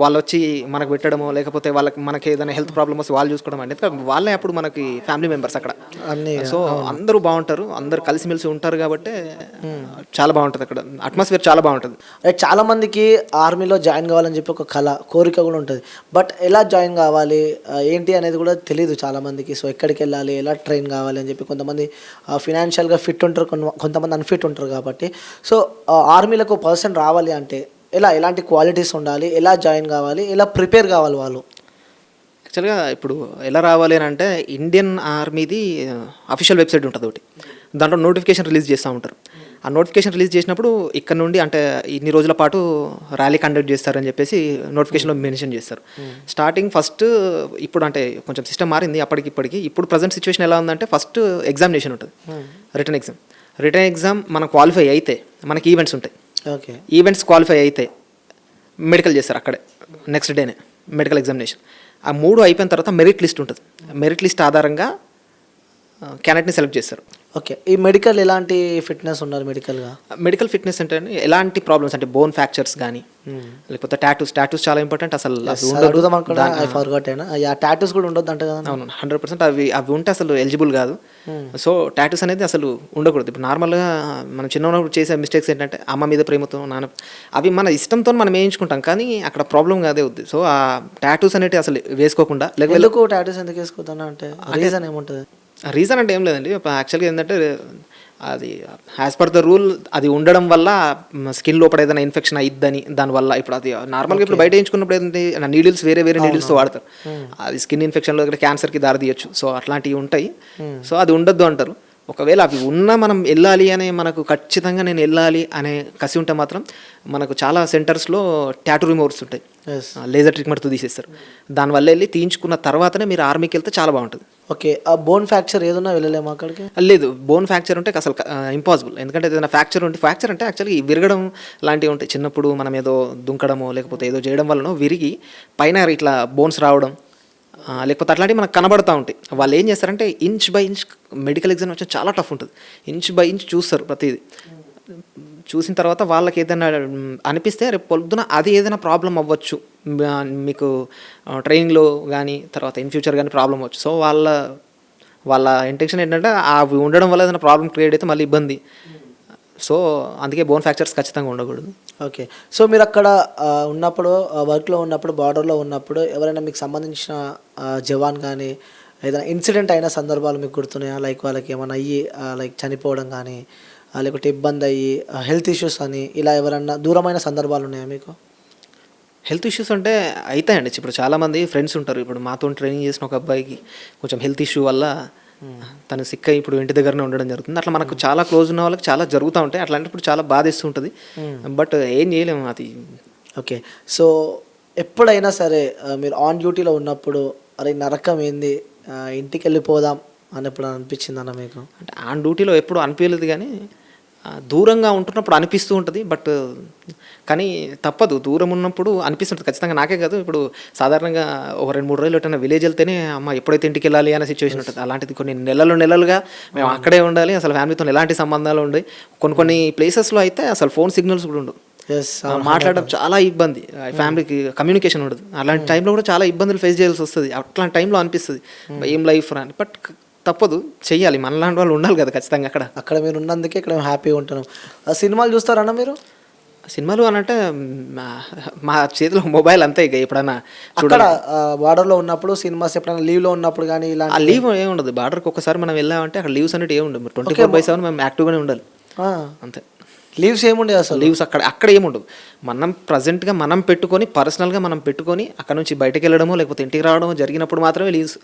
వాళ్ళు వచ్చి మనకు పెట్టడమో, లేకపోతే మనకి ఏదైనా హెల్త్ ప్రాబ్లమ్ వస్తే వాళ్ళు చూసుకోవడం. అంటే వాళ్ళే అప్పుడు మనకి ఫ్యామిలీ మెంబర్స్ అక్కడ. సో అందరూ బాగుంటారు, అందరూ కలిసిమెలిసి ఉంటారు కాబట్టి చాలా బాగుంటుంది అక్కడ. అట్మాస్ఫియర్ చాలా బాగుంటుంది. చాలా మందికి ఆర్మీలో జాయిన్ కావాలని చెప్పి ఒక కోరిక కూడా ఉంటుంది. బట్ ఎలా జాయిన్ కావాలి ఏంటి అనేది కూడా తెలియదు చాలా మందికి. సో ఎక్కడికి వెళ్ళాలి, ఎలా ట్రైన్ కావాలి అని చెప్పి, కొంతమంది ఫినాన్షియల్గా ఫిట్ ఉంటారు, కొంతమంది అన్ఫిట్ ఉంటారు కాబట్టి. సో ఆర్మీలకు పర్సన్ రావాలి అంటే ఎలాంటి క్వాలిటీస్ ఉండాలి, ఎలా జాయిన్ కావాలి, ఎలా ప్రిపేర్ కావాలి వాళ్ళు? యాక్చువల్గా ఇప్పుడు ఎలా రావాలి అని అంటే, ఇండియన్ ఆర్మీది అఫీషియల్ వెబ్సైట్ ఉంటుంది ఒకటి, దాంట్లో నోటిఫికేషన్ రిలీజ్ చేస్తూ ఉంటారు. ఆ నోటిఫికేషన్ రిలీజ్ చేసినప్పుడు ఇక్కడ నుండి అంటే ఇన్ని రోజుల పాటు ర్యాలీ కండక్ట్ చేస్తారని చెప్పేసి నోటిఫికేషన్లో మెన్షన్ చేస్తారు. స్టార్టింగ్ ఫస్ట్ ఇప్పుడు అంటే కొంచెం సిస్టమ్ మారింది అప్పటికిప్పటికి. ఇప్పుడు ప్రజెంట్ సిచ్యువేషన్ ఎలా ఉందంటే, ఫస్ట్ ఎగ్జామినేషన్ ఉంటుంది, రిటర్న్ ఎగ్జామ్ మనం క్వాలిఫై అయితే మనకి ఈవెంట్స్ ఉంటాయి. ఓకే. ఈవెంట్స్ క్వాలిఫై అయితే మెడికల్ చేస్తారు అక్కడే, నెక్స్ట్ డేనే మెడికల్ ఎగ్జామినేషన్. ఆ 3 అయిపోయిన తర్వాత మెరిట్ లిస్ట్ ఉంటుంది. మెరిట్ లిస్ట్ ఆధారంగా క్యాండిడేట్ని సెలెక్ట్ చేస్తారు. ఓకే. ఈ మెడికల్ ఎలాంటి ఫిట్నెస్ ఉండాలి? మెడికల్ ఫిట్నెస్ అంటే ఎలాంటి ప్రాబ్లమ్స్ అంటే బోన్ ఫ్రాక్చర్స్ కానీ, లేకపోతే టాటూస్ చాలా ఇంపార్టెంట్. అసలు టాటూస్ కూడా ఉండొద్దు అంటే కదా? అవును, 100% అవి ఉంటే అసలు ఎలిజిబుల్ కాదు. సో టాటూస్ అనేది అసలు ఉండకూడదు. ఇప్పుడు నార్మల్గా మనం చిన్నప్పుడు చేసే మిస్టేక్స్ ఏంటంటే, అమ్మ మీద ప్రేమతో, నాన్న, అవి మన ఇష్టంతో మనం వేయించుకుంటాం, కానీ అక్కడ ప్రాబ్లం అదే ఉంది. సో ఆ టాటూస్ అనేవి అసలు వేసుకోకుండా, ఎందుకు టాటూస్ ఎందుకు వేసుకోతాను అంటే రీజన్ ఏముంటుంది? రీజన్ అంటే ఏం లేదండి. యాక్చువల్గా ఏంటంటే, అది యాజ్ పర్ ద రూల్ అది ఉండడం వల్ల స్కిన్ లోపల ఏదైనా ఇన్ఫెక్షన్ అయిద్దని, దానివల్ల ఇప్పుడు అది నార్మల్గా ఇప్పుడు బయట వేయించుకున్నప్పుడు ఏంటంటే నీడిల్స్ వేరే నీడిల్స్తో వాడతారు, అది స్కిన్ ఇన్ఫెక్షన్లో క్యాన్సర్కి దారి తీయచ్చు. సో అట్లాంటివి ఉంటాయి. సో అది ఉండొద్దు అంటారు. ఒకవేళ అవి ఉన్నా మనం వెళ్ళాలి అనే మనకు ఖచ్చితంగా నేను వెళ్ళాలి అనే కసి ఉంటే మాత్రం మనకు చాలా సెంటర్స్లో ట్యాటూ రిమూవర్స్ ఉంటాయి, ఎస్. లేజర్ ట్రీట్మెంట్తో తీసేస్తారు. దానివల్ల వెళ్ళి తీయించుకున్న తర్వాతనే మీరు ఆర్మీకి వెళ్తే చాలా బాగుంటుంది. ఓకే, ఆ బోన్ ఫ్రాక్చర్ ఏదన్నా వెళ్ళలేము అక్కడికి? లేదు, బోన్ ఫ్రాక్చర్ ఉంటే అసలు ఇంపాసిబుల్. ఎందుకంటే ఏదైనా ఫ్రాక్చర్ ఉంటే, ఫ్రాక్చర్ అంటే యాక్చువల్లీ విరగడం లాంటివి ఉంటాయి. చిన్నప్పుడు మనం ఏదో దుంకడమో లేకపోతే ఏదో చేయడం వలన విరిగి పైన ఇట్లా బోన్స్ రావడం, లేకపోతే అట్లాంటివి మనకు కనబడతా ఉంటాయి. వాళ్ళు ఏం చేస్తారంటే inch by inch, medical examination చాలా టఫ్ ఉంటుంది, ఇంచ్ బై ఇంచ్ చూస్తారు ప్రతిదీ. చూసిన తర్వాత వాళ్ళకి ఏదైనా అనిపిస్తే రేపు పొద్దున అది ఏదైనా ప్రాబ్లం అవ్వచ్చు, మీకు ట్రైనింగ్లో కానీ తర్వాత ఇన్ ఫ్యూచర్ కానీ ప్రాబ్లం అవ్వచ్చు. సో వాళ్ళ ఇంటెన్షన్ ఏంటంటే అవి ఉండడం వల్ల ఏదైనా ప్రాబ్లం క్రియేట్ అయితే మళ్ళీ ఇబ్బంది. సో అందుకే బోన్ ఫ్రాక్చర్స్ ఖచ్చితంగా ఉండకూడదు. ఓకే, సో మీరు అక్కడ ఉన్నప్పుడు, వర్క్లో ఉన్నప్పుడు, బార్డర్లో ఉన్నప్పుడు ఎవరైనా మీకు సంబంధించిన జవాన్ కానీ ఏదైనా ఇన్సిడెంట్ అయిన సందర్భాలు మీకు గుర్తున్నాయా? లైక్ వాళ్ళకి ఏమైనా అయ్యి లైక్ చనిపోవడం కానీ, లేకపోతే ఇబ్బంది అయ్యి హెల్త్ ఇష్యూస్ అని ఇలా ఎవరన్నా దూరమైన సందర్భాలు ఉన్నాయా మీకు? హెల్త్ ఇష్యూస్ అంటే అవుతాయండి. ఇప్పుడు చాలామంది ఫ్రెండ్స్ ఉంటారు. ఇప్పుడు మాతో ట్రైనింగ్ చేసిన ఒక అబ్బాయికి కొంచెం హెల్త్ ఇష్యూ వల్ల తను సిక్ అయ్యి ఇప్పుడు ఇంటి దగ్గరనే ఉండడం జరుగుతుంది. అట్లా మనకు చాలా క్లోజ్ ఉన్న వాళ్ళకి చాలా జరుగుతూ ఉంటాయి. అట్లాంటప్పుడు చాలా బాధేస్తూ ఉంటుంది, బట్ ఏం చేయలేము అది. ఓకే, సో ఎప్పుడైనా సరే మీరు ఆన్ డ్యూటీలో ఉన్నప్పుడు అరే నరకం ఏంది, ఇంటికి వెళ్ళిపోదాం అని ఎప్పుడు అనిపించిందన్న మీకు? అంటే ఆన్ డ్యూటీలో ఎప్పుడు అనిపించలేదు, కానీ దూరంగా ఉంటున్నప్పుడు అనిపిస్తూ ఉంటుంది. బట్ కానీ తప్పదు, దూరం ఉన్నప్పుడు అనిపిస్తుంటుంది ఖచ్చితంగా. నాకే కాదు, ఇప్పుడు సాధారణంగా ఒక 2-3 రోజులు ఎట్టైనా విలేజ్ వెళ్తేనే అమ్మ ఎప్పుడైతే ఇంటికి వెళ్ళాలి అనే సిచ్యువేషన్ ఉంటుంది. అలాంటిది కొన్ని నెలలుగా మేము అక్కడే ఉండాలి, అసలు ఫ్యామిలీతో ఎలాంటి సంబంధాలు ఉండవు. కొన్ని ప్లేసెస్లో అయితే అసలు ఫోన్ సిగ్నల్స్ కూడా ఉండవు, మాట్లాడడం చాలా ఇబ్బంది, ఫ్యామిలీకి కమ్యూనికేషన్ ఉండదు. అలాంటి టైంలో కూడా చాలా ఇబ్బందులు ఫేస్ చేయాల్సి వస్తుంది. అట్లాంటి టైంలో అనిపిస్తుంది ఏం లైఫ్ అని. బట్ తప్పదు, చెయ్యాలి, మనలాంటి వాళ్ళు ఉండాలి కదా ఖచ్చితంగా అక్కడ మీరు ఉన్నందుకే ఇక్కడ మేము హ్యాపీగా ఉంటున్నాం. సినిమాలు చూస్తారన్న మీరు? సినిమాలు అని అంటే మా చేతిలో మొబైల్ అంతే. ఇక ఎప్పుడన్నా అక్కడ బార్డర్లో ఉన్నప్పుడు సినిమాస్ ఎప్పుడైనా లీవ్లో ఉన్నప్పుడు కానీ ఇలా ఆ లీవ్ ఏమి ఉండదు. బార్డర్కి ఒకసారి మనం వెళ్ళామంటే అక్కడ లీవ్స్ అనేవి ఏమి ఉండదు. 24/7 మేము యాక్టివ్గానే ఉండాలి అంతే. లీవ్స్ ఏముండే అసలు? లీవ్స్ అక్కడ ఏముండవు. మనం ప్రజెంట్గా మనం పెట్టుకొని, పర్సనల్గా మనం పెట్టుకొని అక్కడ నుంచి బయటకు వెళ్ళడమో లేకపోతే ఇంటికి రావడమో జరిగినప్పుడు మాత్రమే లీవ్స్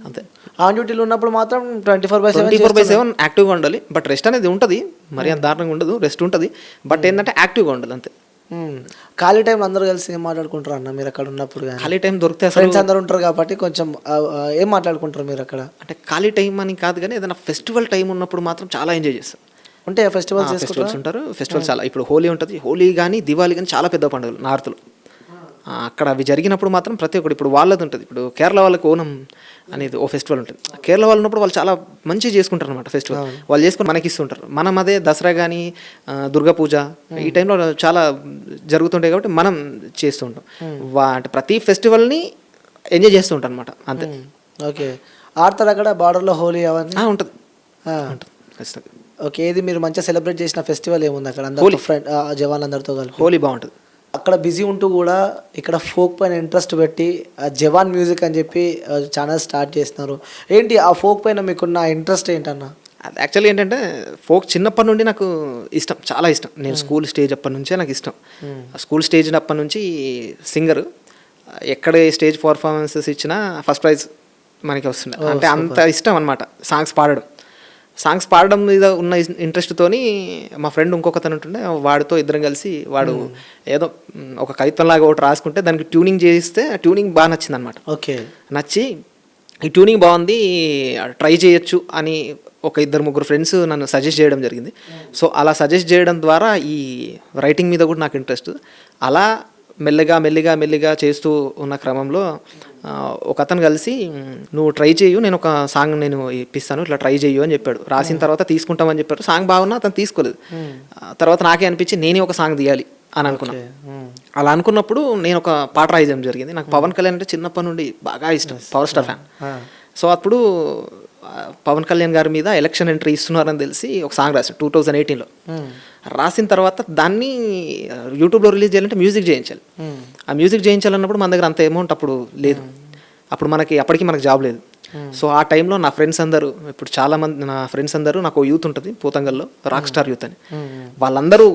అంతే. ఆన్ డ్యూటీలో ఉన్నప్పుడు మాత్రం 24/7 యాక్టివ్గా ఉండాలి. బట్ రెస్ట్ అనేది ఉంటుంది, మరి అంత దారుణంగా ఉండదు, రెస్ట్ ఉంటుంది. బట్ ఏంటంటే యాక్టివ్గా ఉండాలి అంతే. ఖాళీ టైంలో అందరూ కలిసి ఏం మాట్లాడుకుంటారు అన్న మీరు అక్కడ ఉన్నప్పుడు? ఖాళీ టైం దొరికితే ఫ్రెండ్స్ అందరూ ఉంటారు కాబట్టి కొంచెం ఏం మాట్లాడుకుంటారు మీరు అక్కడ? అంటే ఖాళీ టైం అని కాదు, కానీ ఏదైనా ఫెస్టివల్ టైం ఉన్నప్పుడు మాత్రం చాలా ఎంజాయ్ చేస్తాం. అంటే ఫెస్టివల్స్ ఉంటారు. ఫెస్టివల్స్ చాలా, ఇప్పుడు హోలీ ఉంటుంది, హోలీ కానీ దివాళీ కానీ చాలా పెద్ద పండుగలు నార్త్లో. అక్కడ అవి జరిగినప్పుడు మాత్రం ప్రతి ఒక్కటి, ఇప్పుడు వాళ్ళది ఉంటుంది, ఇప్పుడు కేరళ వాళ్ళకి ఓనం అనేది ఓ ఫెస్టివల్ ఉంటుంది. కేరళ వాళ్ళు ఉన్నప్పుడు వాళ్ళు చాలా మంచిగా చేసుకుంటారు అనమాట ఫెస్టివల్. వాళ్ళు చేసుకుని మనకి ఇస్తుంటారు. మనం అదే దసరా కానీ దుర్గా పూజ ఈ టైంలో చాలా జరుగుతుంటాయి కాబట్టి మనం చేస్తుంటాం. అంటే ప్రతి ఫెస్టివల్ని ఎంజాయ్ చేస్తూ ఉంటాం అనమాట అంతే. ఓకే, ఆడతారు అక్కడ బార్డర్లో హోలీ అవన్నీ? ఉంటుంది ఖచ్చితంగా. ఓకే, ఇది మీరు మంచిగా సెలబ్రేట్ చేసిన ఫెస్టివల్ ఏముంది అక్కడ? అందరూ ఫ్రెండ్ జవాన్లందరితో కలిపి హోలీ బాగుంటుంది. అక్కడ బిజీ ఉంటూ కూడా ఇక్కడ ఫోక్ పైన ఇంట్రెస్ట్ పెట్టి జవాన్ మ్యూజిక్ అని చెప్పి ఛానల్ స్టార్ట్ చేస్తున్నారు. ఏంటి ఆ ఫోక్ పైన మీకున్న ఇంట్రెస్ట్ ఏంటన్నా? అది యాక్చువల్లీ ఏంటంటే ఫోక్ చిన్నప్పటి నుండి నాకు ఇష్టం, చాలా ఇష్టం. నేను స్కూల్ స్టేజ్ అప్పటి నుంచే నాకు ఇష్టం. స్కూల్ స్టేజ్ అప్పటి నుంచి సింగర్, ఎక్కడ స్టేజ్ పర్ఫార్మెన్సెస్ ఇచ్చినా ఫస్ట్ ప్రైజ్ మనకి వస్తుంది. అంటే అంత ఇష్టం అనమాట సాంగ్స్ పాడడం మీద ఉన్న ఇంట్రెస్ట్తోని మా ఫ్రెండ్ ఇంకొకతను ఉంటుండే, వాడితో ఇద్దరం కలిసి వాడు ఏదో ఒక కవిత్వంలాగా ఒకటి రాసుకుంటే దానికి ట్యూనింగ్ చేస్తే ట్యూనింగ్ బాగా నచ్చింది అనమాట. ఓకే, నచ్చి ఈ ట్యూనింగ్ బాగుంది ట్రై చేయొచ్చు అని ఒక 2-3 ఫ్రెండ్స్ నన్ను సజెస్ట్ చేయడం జరిగింది. సో అలా సజెస్ట్ చేయడం ద్వారా ఈ రైటింగ్ మీద కూడా నాకు ఇంట్రెస్ట్. అలా మెల్లిగా చేస్తూ ఉన్న క్రమంలో ఒక అతను కలిసి నువ్వు ట్రై చేయు, నేను ఒక సాంగ్ నేను ఇప్పిస్తాను, ఇట్లా ట్రై చేయు అని చెప్పాడు. రాసిన తర్వాత తీసుకుంటామని చెప్పాడు. సాంగ్ బాగున్నా అతను తీసుకోలేదు. తర్వాత నాకే అనిపించి నేనే ఒక సాంగ్ తీయాలి అని అనుకున్నాను. అలా అనుకున్నప్పుడు నేను ఒక పాట రాయడం జరిగింది. నాకు పవన్ కళ్యాణ్ అంటే చిన్నప్పటి నుండి బాగా ఇష్టం, పవర్ స్టార్ ఫ్యాన్. సో అప్పుడు పవన్ కళ్యాణ్ గారి మీద ఎలక్షన్ ఎంట్రీ ఇస్తున్నారని తెలిసి ఒక సాంగ్ రాశాను 2018లో. రాసిన తర్వాత దాన్ని యూట్యూబ్లో రిలీజ్ చేయాలంటే మ్యూజిక్ చేయించాలి. ఆ మ్యూజిక్ చేయించాలన్నప్పుడు మన దగ్గర అంత అమౌంట్ అప్పుడు లేదు. అప్పటికి మనకు జాబ్ లేదు. సో ఆ టైంలో నా ఫ్రెండ్స్ అందరూ, ఇప్పుడు చాలామంది నా ఫ్రెండ్స్ అందరూ, నాకు యూత్ ఉంటుంది పోతంగల్లో, రాక్ స్టార్ యూత్ అని, వాళ్ళందరూ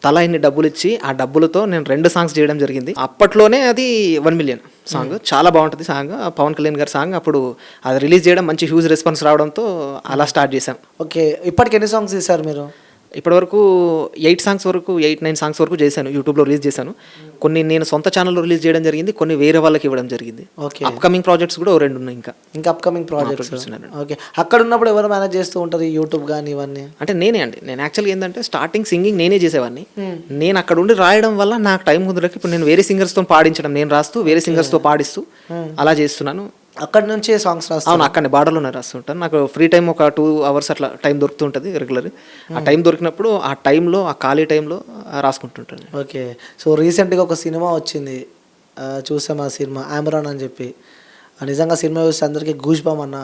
తలా ఇన్ని డబ్బులు ఇచ్చి ఆ డబ్బులతో నేను 2 సాంగ్స్ చేయడం జరిగింది. అప్పట్లోనే అది 1 మిలియన్. సాంగ్ చాలా బాగుంటుంది సాంగ్. పవన్ కళ్యాణ్ గారి సాంగ్ అప్పుడు అది రిలీజ్ చేయడం మంచి హ్యూజ్ రెస్పాన్స్ రావడంతో అలా స్టార్ట్ చేశాం. ఓకే, ఇప్పటికి ఎన్ని సాంగ్స్ తీశారు మీరు? ఇప్పటివరకు 8 సాంగ్స్ వరకు 8-9 సాంగ్స్ వరకు చేశాను, యూట్యూబ్లో రిలీజ్ చేశాను. కొన్ని నేను సొంత ఛానల్లో రిలీజ్ చేయడం జరిగింది, కొన్ని వేరే వాళ్ళకి ఇవ్వడం జరిగింది. ఓకే, అప్కమింగ్ ప్రాజెక్ట్స్ కూడా 2 ఉన్నాయి ఇంకా అప్కమింగ్ ప్రాజెక్ట్స్. ఓకే, అక్కడ ఉన్నప్పుడు ఎవరు మేనేజ్ చేస్తూ ఉంటారు యూట్యూబ్ కానీ ఇవన్నీ? అంటే నేనే అండి. నేను యాక్చువల్గా ఏంటంటే స్టార్టింగ్ సింగింగ్ నేనే చేసేవాడిని. నేను అక్కడ ఉండి రాయడం వల్ల నాకు టైం కుదరక ఇప్పుడు నేను వేరే సింగర్స్తో పాడించడం, నేను రాస్తూ వేరే సింగర్స్తో పాడిస్తూ అలా చేస్తున్నాను. అక్కడ నుంచే సాంగ్స్ రాస్తాను? అవును, అక్కడనే బార్డర్లోనే రాస్తుంటాను. నాకు ఫ్రీ టైం ఒక 2 hours అట్లా టైం దొరుకుతుంటుంది రెగ్యులర్. ఆ టైం దొరికినప్పుడు ఆ టైంలో, ఆ ఖాళీ టైంలో రాసుకుంటుంటాను. ఓకే, సో రీసెంట్గా ఒక సినిమా వచ్చింది, చూసాం ఆ సినిమా ఆమ్రాన్ అని చెప్పి. నిజంగా సినిమా చూస్తే అందరికీ గూజ్ బామ్ అన్న.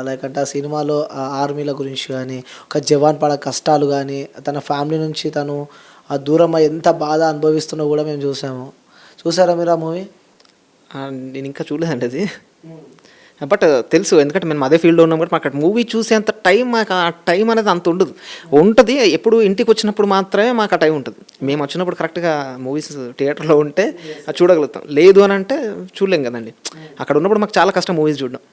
లైక్ అంటే ఆ సినిమాలో ఆ ఆర్మీల గురించి కానీ, ఒక జవాన్ పడ కష్టాలు కానీ, తన ఫ్యామిలీ నుంచి తను ఆ దూరం ఎంత బాధ అనుభవిస్తున్నా కూడా మేము చూసాము. చూసారా మీరు ఆ మూవీ? నేను ఇంకా చూడలేదండి అది, బట్ తెలుసు. ఎందుకంటే మేము అదే ఫీల్డ్లో ఉన్నాం కాబట్టి మాకు అక్కడ మూవీ చూసేంత టైం, మాకు ఆ టైం అనేది అంత ఉంటుంది. ఎప్పుడు ఇంటికి వచ్చినప్పుడు మాత్రమే మాకు ఆ టైం ఉంటుంది. మేము వచ్చినప్పుడు కరెక్ట్గా మూవీస్ థియేటర్లో ఉంటే అది చూడగలుగుతాం, లేదు అని అంటే చూడలేం కదండి. అక్కడ ఉన్నప్పుడు మాకు చాలా కష్టం మూవీస్ చూడడం.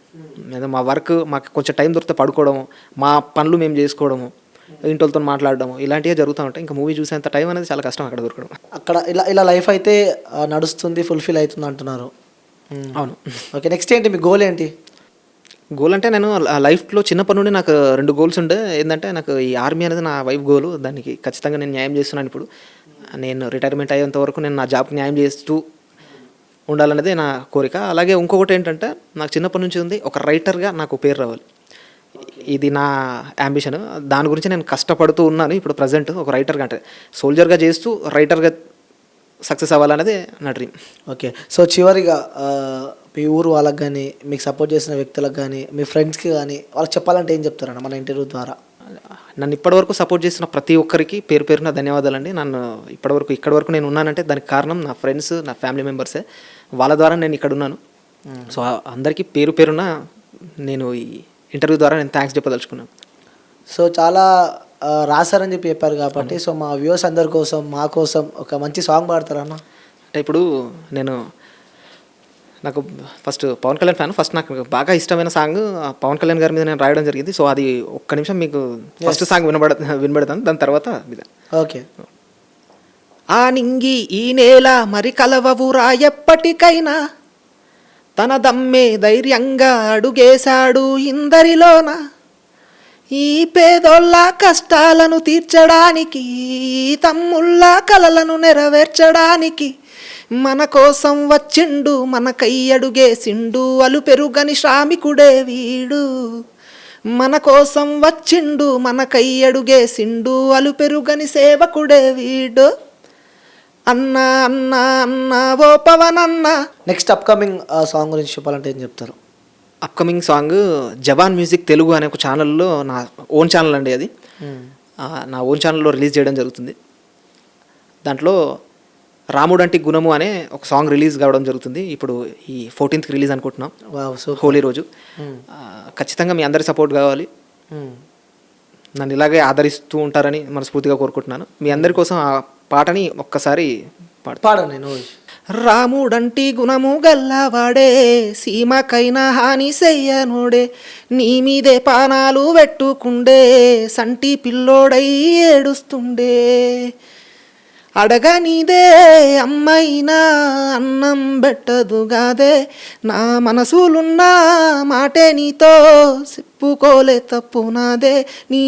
లేదా మా వర్క్ మాకు కొంచెం టైం దొరికితే పడుకోవడము, మా పనులు మేము చేసుకోవడము, ఇంటితో మాట్లాడడం ఇలాంటివే జరుగుతూ ఉంటాయి. ఇంకా మూవీ చూసేంత టైం అనేది చాలా కష్టం అక్కడ దొరకడం. అక్కడ ఇలా లైఫ్ అయితే నడుస్తుంది, ఫుల్ఫిల్ అవుతుంది అంటున్నారు. అవును. ఓకే, నెక్స్ట్ ఏంటి మీ గోల్ ఏంటి? గోల్ అంటే నేను లైఫ్లో చిన్నప్పటి నుండి నాకు 2 గోల్స్ ఉండే. ఏంటంటే నాకు ఈ ఆర్మీ అనేది నా వైఫ్ గోలు, దానికి ఖచ్చితంగా నేను న్యాయం చేస్తున్నాను. ఇప్పుడు నేను రిటైర్మెంట్ అయ్యేంత వరకు నేను నా జాబ్కి న్యాయం చేస్తూ ఉండాలనేది నా కోరిక. అలాగే ఇంకొకటి ఏంటంటే నాకు చిన్నప్పటి నుంచి ఉంది, ఒక రైటర్గా నాకు పేరు రావాలి. ఇది నా అంబిషన్. దాని గురించి నేను కష్టపడుతూ ఉన్నాను. ఇప్పుడు ప్రజెంట్ ఒక రైటర్గా, అంటే సోల్జర్గా చేస్తూ రైటర్గా సక్సెస్ అవ్వాలనేది నా డ్రీమ్. ఓకే, సో చివరిగా మీ ఊరు వాళ్ళకి కానీ, మీకు సపోర్ట్ చేసిన వ్యక్తులకు కానీ, మీ ఫ్రెండ్స్కి కానీ వాళ్ళకి చెప్పాలంటే ఏం చెప్తారన్న మన ఇంటర్వ్యూ ద్వారా? నన్ను ఇప్పటివరకు సపోర్ట్ చేసిన ప్రతి ఒక్కరికి పేరు పేరున ధన్యవాదాలండి. నన్ను ఇక్కడి వరకు నేను ఉన్నానంటే దానికి కారణం నా ఫ్రెండ్స్, నా ఫ్యామిలీ మెంబర్సే. వాళ్ళ ద్వారా నేను ఇక్కడ ఉన్నాను. సో అందరికీ పేరు పేరున నేను ఈ ఇంటర్వ్యూ ద్వారా నేను థ్యాంక్స్ చెప్పదలుచుకున్నాను. సో చాలా రాశారని చెప్పారు కాబట్టి, సో మా వ్యూవర్స్ అందరి కోసం, మా కోసం ఒక మంచి సాంగ్ పాడతారన్న? అంటే ఇప్పుడు నాకు first Pawan Kalyan fan. First నాకు బాగా ఇష్టమైన సాంగ్ పవన్ కళ్యాణ్ గారి మీద నేను రాయడం జరిగింది. సో అది ఒక్క నిమిషం మీకు ఫస్ట్ సాంగ్ వినబడతాను, దాని తర్వాత ఓకే. ఆ నింగి ఈ నేల మరి కలవవురా ఎప్పటికైనా, తన దమ్మే ధైర్యంగా అడుగేశాడు ఇందరిలోన. ఈ పేదోళ్ళ కష్టాలను తీర్చడానికి, తమ్ముళ్ళ కలలను నెరవేర్చడానికి మన కోసం వచ్చిండు, మనకై అడుగేసిండు, అలు పెరుగని శ్రామికుడే వీడు. మన కోసం వచ్చిండు, మనకై అడుగేసిండు, అలు పెరుగని సేవకుడే వీడు. అన్నా అన్నా అన్నా ఓ పవన్ అన్నా. నెక్స్ట్ అప్కమింగ్ సాంగ్ గురించి చెప్పాలంటే ఏం చెప్తారు? అప్కమింగ్ సాంగ్ జవాన్ మ్యూజిక్ తెలుగు అనే ఒక ఛానల్లో, నా ఓన్ ఛానల్ అండి అది, నా ఓన్ ఛానల్లో రిలీజ్ చేయడం జరుగుతుంది. దాంట్లో రాముడంటి గుణము అనే ఒక సాంగ్ రిలీజ్ కావడం జరుగుతుంది. ఇప్పుడు ఈ 14th రిలీజ్ అనుకుంటున్నాం, హోలీ రోజు. ఖచ్చితంగా మీ అందరి సపోర్ట్ కావాలి, నన్ను ఇలాగే ఆదరిస్తూ ఉంటారని మనస్ఫూర్తిగా కోరుకుంటున్నాను. మీ అందరి కోసం ఆ పాటని ఒక్కసారి పాడండి. నువ్వు రాముడంటి గుణము గల్లవాడే, సీమకైనా హాని చెయ్యనుడే, నీ మీదే పానాలు పెట్టుకుండే, సంటి పిల్లోడై ఏడుస్తుండే. అడగనిదే అమ్మైనా అన్నం పెట్టదుగాదే, నా మనసులున్న మాటే నీతో చెప్పుకోలే తప్పునాదే. నీ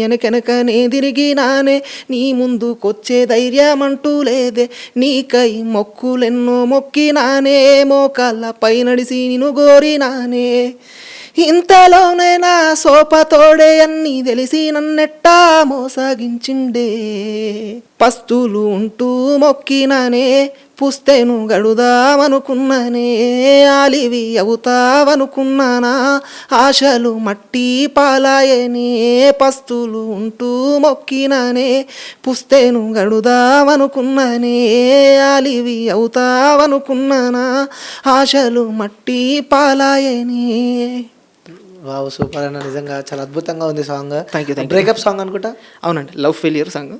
వెనకెనకనే తిరిగినానే, నీ ముందుకొచ్చే ధైర్యం అంటూ లేదే, నీకై మొక్కులెన్నో మొక్కినానే, మోకాళ్ళపై నడిసి నిన్ను గోరినానే. ఇంతలోనే నా సోపతోడే అన్నీ తెలిసి నన్నెట్టా మోసాగించిండే. పస్తులు ఉంటూ మొక్కినానే, పుస్తెను గడుదామనుకున్నానే, ఆలివి అవుతావనుకున్నానా, ఆశలు మట్టి పాలాయనే. పస్తులు ఉంటూ మొక్కినానే, పుస్తెను గడుదామనుకున్నానే, ఆలివి అవుతావనుకున్నానా, ఆశలు మట్టి పాలాయనే. వావ్, సూపర్ అన్న. నిజంగా చాలా అద్భుతంగా ఉంది song. Thank you. Breakup song అనుకుంటా? అవునండి, love failure song.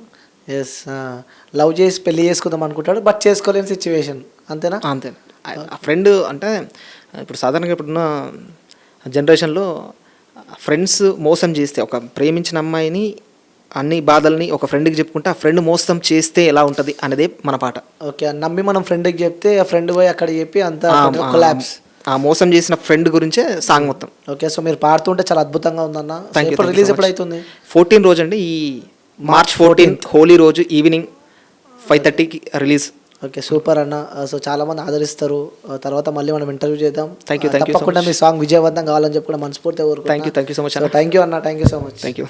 Yes, love చేసి పెళ్లి చేసుకుందాం అనుకుంటాడు, బట్ చేసుకోలేని సిచ్యువేషన్, అంతేనా? అంతే. ఆ ఫ్రెండ్ అంటే ఇప్పుడు సాధారణంగా ఇప్పుడున్న జనరేషన్లో ఫ్రెండ్స్ మోసం చేస్తే, ఒక ప్రేమించిన అమ్మాయిని అన్ని బాధల్ని ఒక ఫ్రెండ్కి చెప్పుకుంటే ఆ ఫ్రెండ్ మోసం చేస్తే ఎలా ఉంటుంది అనేదే మన పాట. ఓకే, నమ్మి మనం ఫ్రెండ్కి చెప్తే ఆ ఫ్రెండ్ పోయి అక్కడ చెప్పి అంతా కొలాప్స్. ఆ మోసం చేసిన ఫ్రెండ్ గురించే సాంగ్ మొత్తం. ఓకే, సో మీరు పాడుతుంటే చాలా అద్భుతంగా ఉందన్న. Thank you. రిలీజ్ ఎప్పుడు అవుతుంది? 14 రోజు అండి, ఈ మార్చ్ 14 హోలీ రోజు ఈవినింగ్ 5:30కి రిలీజ్. ఓకే, సూపర్ అన్న. సో చాలా మంది ఆదరిస్తారు. తర్వాత మళ్ళీ మనం ఇంటర్వ్యూ చేద్దాం. Thank you. తప్పకుండా మీ సాంగ్ విజయవంతం కావాలని చెప్పి కూడా మనస్ఫూర్తిగా కోరుకుంటున్నాను. Thank you so much. Thank you అన్న, thank you so much. Thank you.